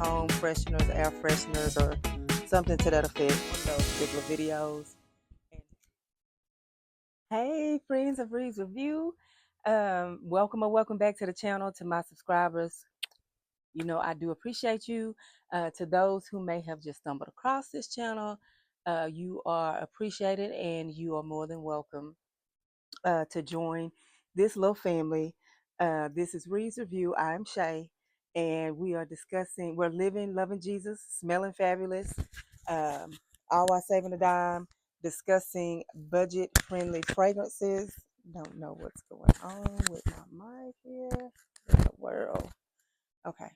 home fresheners, air fresheners, or something to that effect. One of those particular videos. Hey, friends of Breeze Review. Welcome or welcome back to the channel. To my subscribers, you know I do appreciate you. To those who may have just stumbled across this channel, you are appreciated and you are more than welcome to join this little family. This is Breeze Review. I am Shay, and we are discussing, we're living, loving Jesus, smelling fabulous, um, all while saving a dime, discussing budget-friendly fragrances. Don't know what's going on with my mic here. In the world. Okay.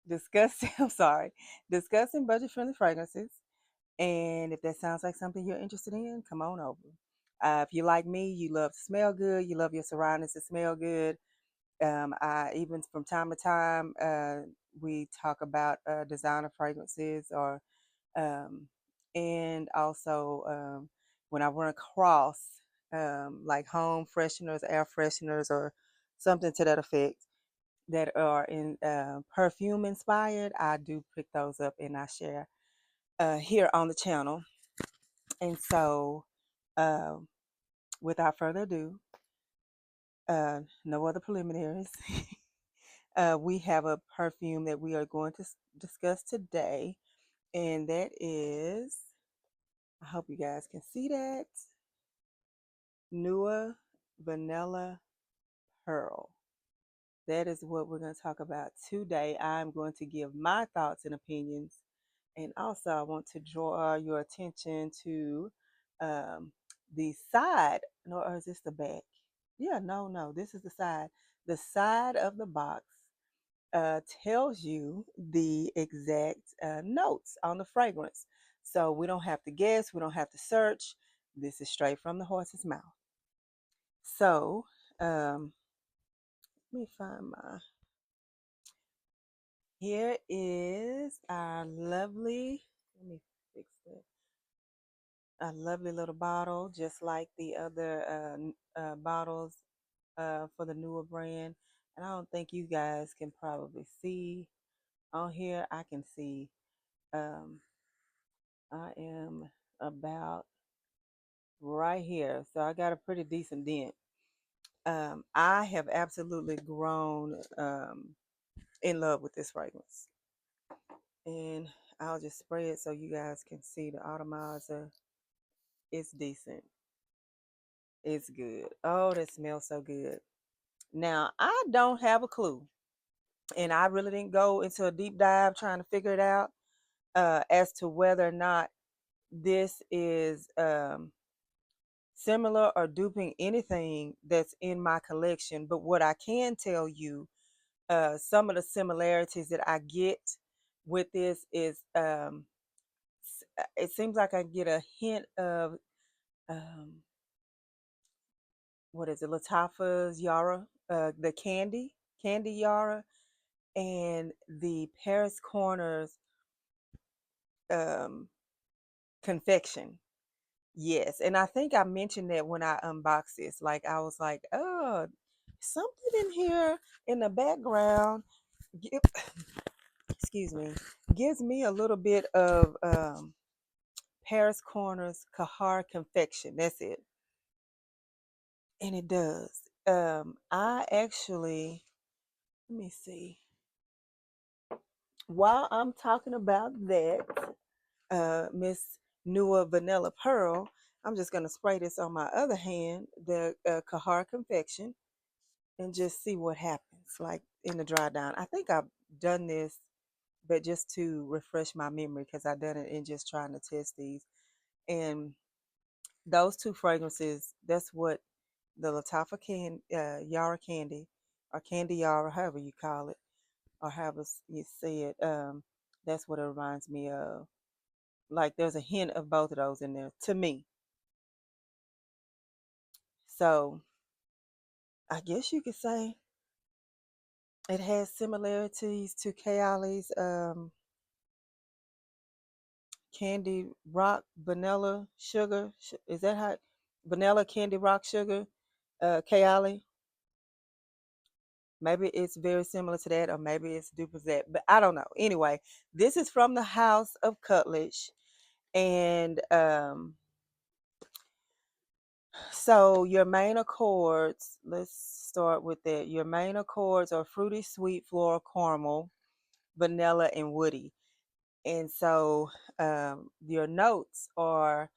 Discussing, I'm sorry, discussing budget-friendly fragrances. And if that sounds like something you're interested in, come on over. If you like me, you love to smell good, you love your surroundings to smell good. I even from time to time, we talk about designer fragrances, or and also when I run across like home fresheners, air fresheners, or something to that effect that are in perfume inspired, I do pick those up and I share here on the channel. And so, uh, without further ado, no other preliminaries. We have a perfume that we are going to discuss today, and that is, I hope you guys can see that, Nuha Vanilla Pearl. That is what we're going to talk about today. I'm going to give my thoughts and opinions, and also I want to draw your attention to um, the side. No, or is this the back? Yeah, no, this is the side. The side of the box tells you the exact notes on the fragrance. So we don't have to guess, we don't have to search. This is straight from the horse's mouth. So let me find my. Here is our lovely, let me fix that. A lovely little bottle, just like the other bottles for the Nuha brand. And I don't think you guys can probably see on here. I can see. I am about right here, so I got a pretty decent dent. I have absolutely grown in love with this fragrance, and I'll just spray it so you guys can see the atomizer. It's decent. It's good. Oh, that smells so good. Now, I don't have a clue, and I really didn't go into a deep dive trying to figure it out as to whether or not this is similar or duping anything that's in my collection. But what I can tell you, some of the similarities that I get with this is it seems like I get a hint of um, what is it, Latifah's Yara, the candy Yara, and the Paris Corners um, confection. Yes, and I think I mentioned that when I unboxed this. Like I was like, oh, something in here in the background. Excuse me, gives me a little bit of Paris Corners Kahar confection. That's it, and it does. I actually, let me see. While I'm talking about that, Miss Nuha Vanilla Pearl, I'm just gonna spray this on my other hand, the Kahar confection, and just see what happens, like in the dry down. I think I've done this, but just to refresh my memory, because I've done it in just trying to test these. And those two fragrances, that's what the Yara candy, or candy Yara, however you call it, or however you say it, that's what it reminds me of. Like there's a hint of both of those in there to me. So I guess you could say it has similarities to Kayali's Candy Rock Vanilla Sugar. Is that how? Vanilla Candy Rock Sugar, Kayali. Maybe it's very similar to that, or maybe it's duplicate, but I don't know. Anyway, this is from the House of Khadlaj, and so your main accords. Let's start with that. Your main accords are fruity, sweet, floral, caramel, vanilla, and woody. And so your notes are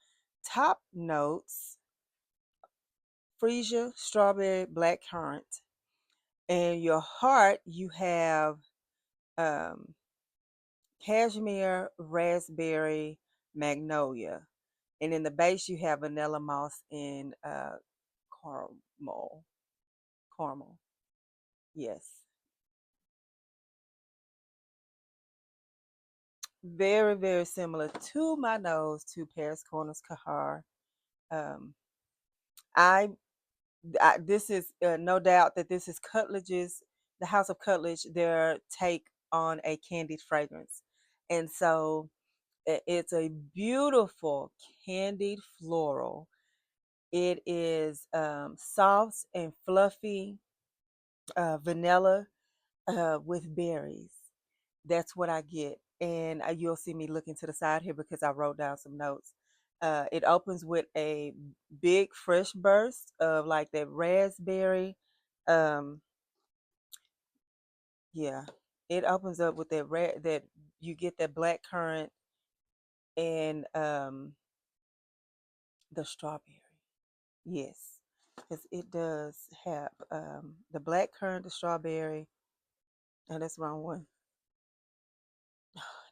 top notes: freesia, strawberry, blackcurrant. And your heart, you have um, cashmere, raspberry, magnolia. And in the base, you have vanilla moss and caramel. Caramel. Yes. Very, very similar to my nose to Paris Corners Kahar. Um, I, this is no doubt that this is Cutledge's, the House of Cutledge, their take on a candied fragrance. And so it's a beautiful candied floral. It is soft and fluffy, vanilla with berries. That's what I get. And you'll see me looking to the side here because I wrote down some notes. It opens with a big fresh burst of like that raspberry. Um, yeah, it opens up with that red that you get that black currant and the strawberry. Yes, because it does have the black currant, the strawberry. Oh, that's the wrong one.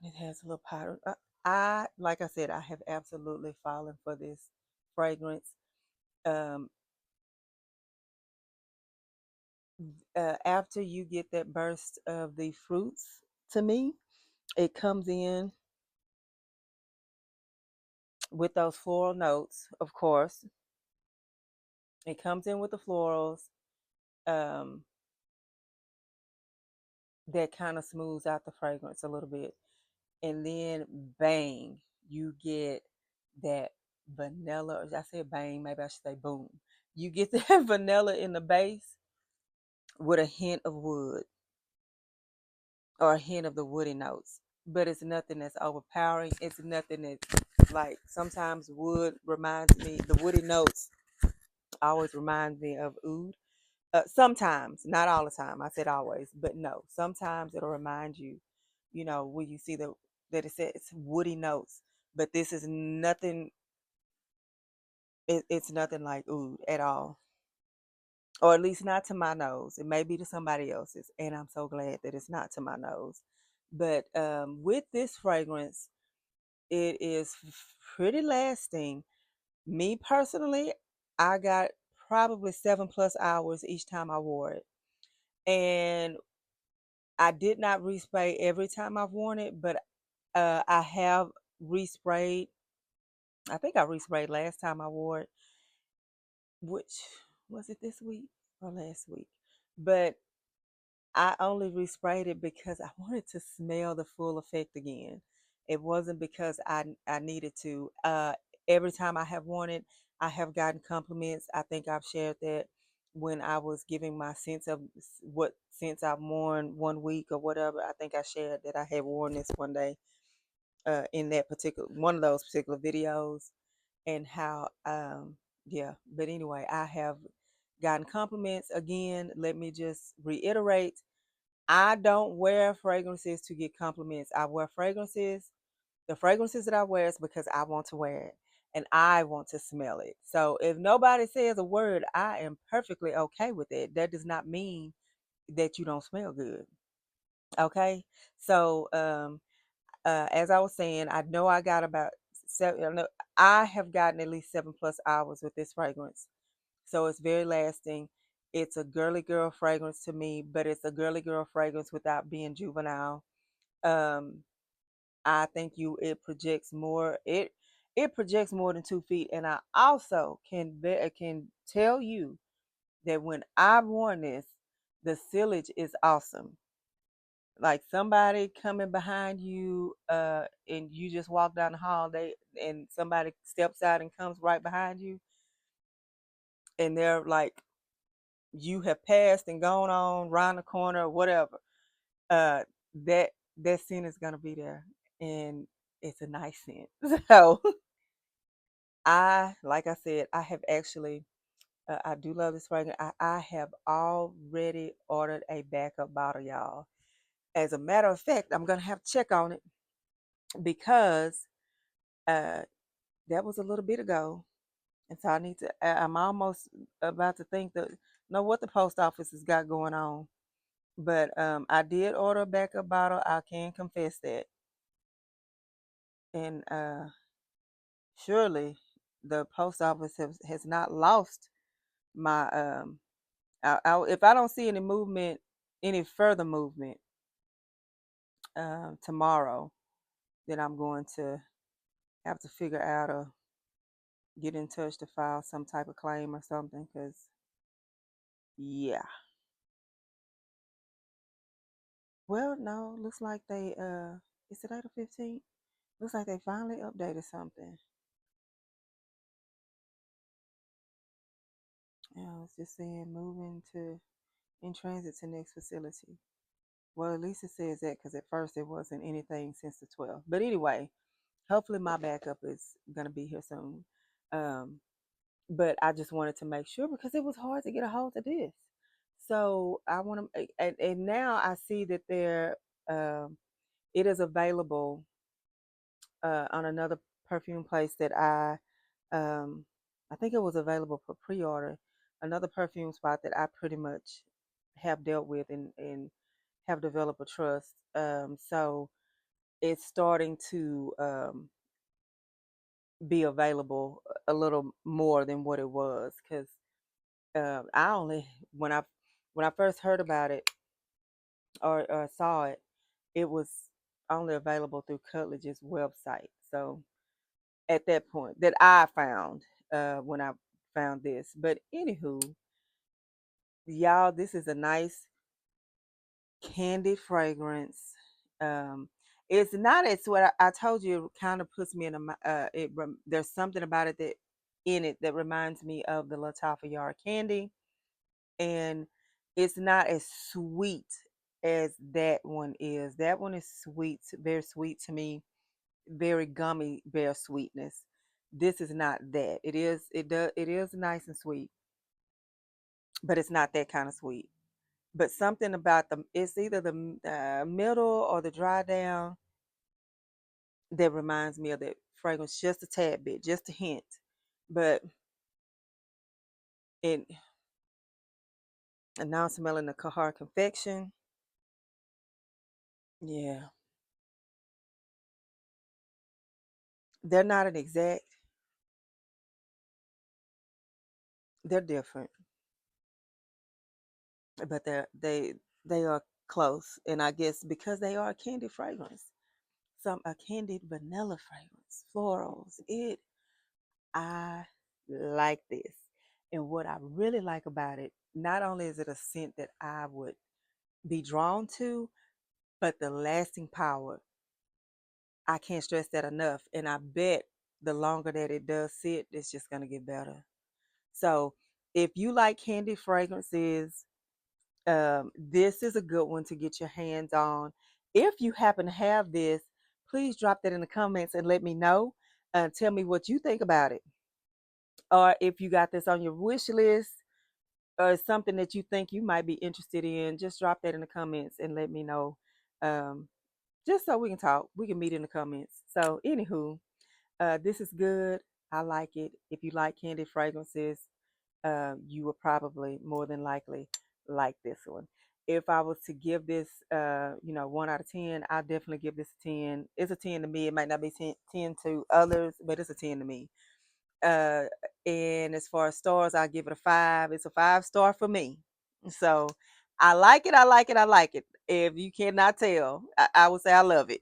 And it has a little powder. Like I said, I have absolutely fallen for this fragrance. Um, After you get that burst of the fruits, to me, it comes in with those floral notes, of course. It comes in with the florals um, that kind of smooths out the fragrance a little bit. And then, bang, you get that vanilla. Or I said bang, maybe I should say boom. You get that vanilla in the base with a hint of wood or a hint of the woody notes. But it's nothing that's overpowering. It's nothing that's like sometimes wood reminds me, the woody notes always reminds me of oud. Sometimes, not all the time. I said always, but no. Sometimes it'll remind you, when you see that it says it's woody notes. But this is nothing. It's nothing like oud at all, or at least not to my nose. It may be to somebody else's, and I'm so glad that it's not to my nose. But with this fragrance, it is pretty lasting. Me personally, I got probably 7+ hours each time I wore it. And I did not respray every time I've worn it, but I have resprayed. I think I resprayed last time I wore it, which was it this week or last week? But I only resprayed it because I wanted to smell the full effect again. It wasn't because I needed to. Every time I have worn it, I have gotten compliments. I think I've shared that when I was giving my sense of what since I've worn 1 week or whatever. I think I shared that I had worn this one day in that particular one of those particular videos, and how yeah. But anyway, I have gotten compliments again. Let me just reiterate, I don't wear fragrances to get compliments. I wear fragrances. The fragrances that I wear is because I want to wear it and I want to smell it. So if nobody says a word, I am perfectly okay with it. That does not mean that you don't smell good. Okay. So as I was saying, I know I got about seven. I have gotten at least 7+ hours with this fragrance. So it's very lasting. It's a girly girl fragrance to me, but it's a girly girl fragrance without being juvenile. Um, I think it projects more. It projects more than 2 feet, and I also can tell you that when I've worn this, the sillage is awesome. Like somebody coming behind you, and you just walk down the hall, and somebody steps out and comes right behind you, and they're like you have passed and gone on round the corner or whatever, uh, that that scent is gonna be there, and it's a nice scent. So like I said, I have actually, I do love this fragrance. I have already ordered a backup bottle, y'all. As a matter of fact, I'm gonna have to check on it because uh, that was a little bit ago, and so I need to. I'm almost about to think that know what the post office has got going on. But I did order a backup bottle. I can confess that, and surely the post office has not lost my if I don't see any movement, any further movement tomorrow, then I'm going to have to figure out or get in touch to file some type of claim or something. Because yeah, well, no, looks like they is it April 15th? Looks like they finally updated something. Yeah, it's just saying moving to in transit to next facility. Well, at least it says that because at first it wasn't anything since the 12th. But anyway, hopefully my backup is gonna be here soon. Um, but I just wanted to make sure because it was hard to get a hold of this. So I want to, and now I see that um, it is available on another perfume place that um, I think it was available for pre-order. Another perfume spot that I pretty much have dealt with and have developed a trust. So it's starting to be available a little more than what it was because I only when I first heard about it or saw it, it was only available through Khadlaj's website. So at that point that I found when I found this. But anywho, y'all, this is a nice candy fragrance. Um, it's not as what I told you. It kind of puts me in there's something about it that in it that reminds me of the Lattafa Yard candy, and it's not as sweet as that one is. That one is sweet, very sweet to me, very gummy bear sweetness. This is not that. It is nice and sweet, but it's not that kind of sweet. But something about it's either the middle or the dry down that reminds me of that fragrance just a tad bit, just a hint. But it and now I'm smelling the Kahar confection. Yeah, they're not an exact. They're different, but they are close. And I guess because they are a candy fragrance, some a candied vanilla fragrance, florals. I like this. And what I really like about it, not only is it a scent that I would be drawn to, but the lasting power. I can't stress that enough. And I bet the longer that it does sit, it's just going to get better. So if you like candy fragrances, this is a good one to get your hands on. If you happen to have this, please drop that in the comments and let me know. Tell me what you think about it. Or if you got this on your wish list or something that you think you might be interested in, just drop that in the comments and let me know. Um, just so we can talk. We can meet in the comments. So, anywho, this is good. I like it. If you like candy fragrances, you will probably more than likely like this one. If I was to give this, 1 out of 10, I definitely give this a 10. It's a 10 to me. It might not be 10 to others, but it's a 10 to me. Uh, and as far as stars, I give it a 5. It's a 5 star for me. So I like it. I like it. I like it. If you cannot tell, I would say I love it.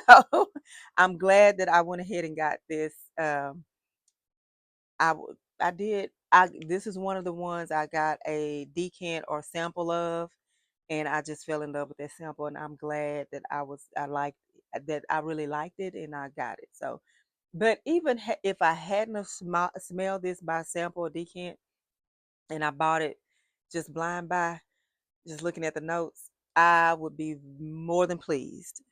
So I'm glad that I went ahead and got this. I did. This is one of the ones I got a decant or sample of, and I just fell in love with that sample. And I'm glad that I liked that. I really liked it, and I got it. So but even if I hadn't have smelled this by sample or decant and I bought it just blind by, just looking at the notes, I would be more than pleased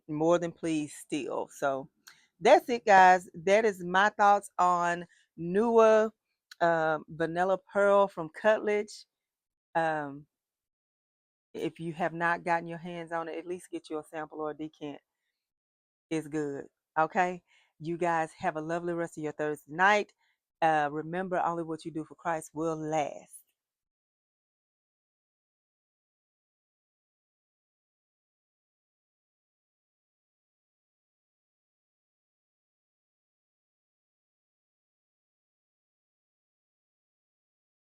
still. So that's it, guys. That is my thoughts on Nuha Vanilla Pearl from Khadlaj. Um, if you have not gotten your hands on it, at least get you a sample or a decant. It's good. Okay. You guys have a lovely rest of your Thursday night. Remember, only what you do for Christ will last.